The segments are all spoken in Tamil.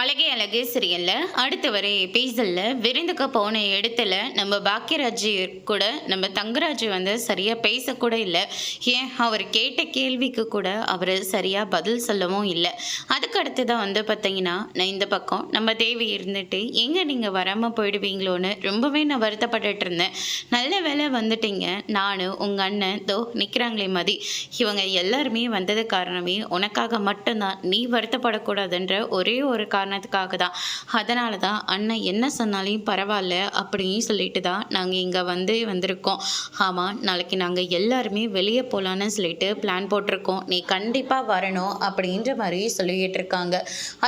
அழகே அழகே சீரியல்ல அடுத்து வர எபிசோட்ல விருந்துக்கு போன இடத்துல நம்ம பாக்கியராஜ் கூட நம்ம தங்கராஜ் வந்து சரியா பேசக்கூட இல்லை. ஏன் அவர் கேட்ட கேள்விக்கு கூட அவர் சரியா பதில் சொல்லவும் இல்லை. அதுக்கு அடுத்துதான் வந்து பார்த்தீங்கன்னா நான் இந்த பக்கம் நம்ம தேவி இருந்துட்டு எங்க நீங்க வராம போயிடுவீங்களோன்னு ரொம்பவே நான் வருத்தப்பட்டுட்டு இருந்தேன். நல்ல வேலை வந்துட்டீங்க. நானு உங்க அண்ணன் தோ நிக்கிறாங்களே மதி, இவங்க எல்லாருமே வந்தது காரணமே உனக்காக மட்டும்தான். நீ வருத்தப்படக்கூடாதுன்ற ஒரே ஒரு காரணத்துக்காக தான். அதனால தான் அண்ணன் என்ன சொன்னாலும் பரவாயில்ல அப்படின்னு சொல்லிட்டு தான் நாங்கள் இங்கே வந்திருக்கோம். ஆமாம், நாளைக்கு நாங்கள் எல்லாருமே வெளியே போகலான்னு சொல்லிட்டு பிளான் போட்டிருக்கோம். நீ கண்டிப்பாக வரணும் அப்படின்ற மாதிரி சொல்லிக்கிட்டு இருக்காங்க.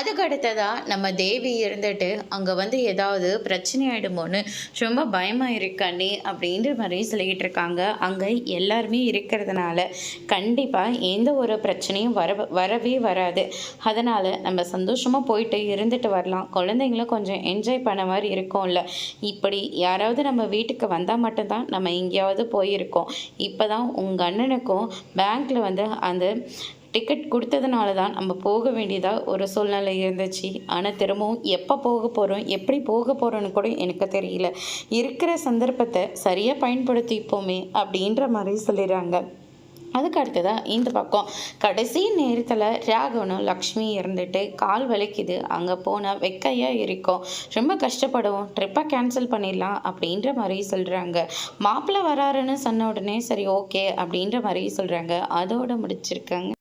அதுக்கு அடுத்ததாக நம்ம தேவி இருந்துட்டு அங்கே வந்து ஏதாவது பிரச்சனை ஆகிடுமோன்னு ரொம்ப பயமாக இருக்காண்டி அப்படின்ற மாதிரி சொல்லிக்கிட்டு இருக்காங்க. அங்கே எல்லாருமே இருக்கிறதுனால கண்டிப்பாக எந்த ஒரு பிரச்சனையும் வரவே வராது. அதனால் நம்ம சந்தோஷமாக போயிட்டு இருந்துட்டு வரலாம். குழந்தைங்களும் கொஞ்சம் என்ஜாய் பண்ண மாதிரி இருக்கும்ல. இப்படி யாராவது நம்ம வீட்டுக்கு வந்தால் மட்டும்தான் நம்ம எங்கேயாவது போயிருக்கோம். இப்போ தான் உங்கள் அண்ணனுக்கும் பேங்க்கில் வந்து அந்த டிக்கெட் கொடுத்ததுனால தான் நம்ம போக வேண்டியதாக ஒரு சூழ்நிலை இருந்துச்சு. ஆனால் திரும்பவும் எப்போ போக போகிறோம், எப்படி போக போகிறோன்னு கூட எனக்கு தெரியல. இருக்கிற சந்தர்ப்பத்தை சரியாக பயன்படுத்திப்போமே அப்படின்ற மாதிரி சொல்லிடுறாங்க. அதுக்கு அடுத்ததாக இந்த பக்கம் கடைசி நேரத்தில் ராகவனும் லக்ஷ்மி இருந்துட்டு கால் வலிக்குது, அங்கே போனால் வெக்கையாக இருக்கும், ரொம்ப கஷ்டப்படுவோம், ட்ரிப்பை கேன்சல் பண்ணிடலாம் அப்படின்ற மாதிரி சொல்கிறாங்க. மாப்பிள்ளை வராருன்னு சொன்ன உடனே சரி ஓகே அப்படின்ற மாதிரி சொல்கிறாங்க. அதோடு முடிச்சிருக்காங்க.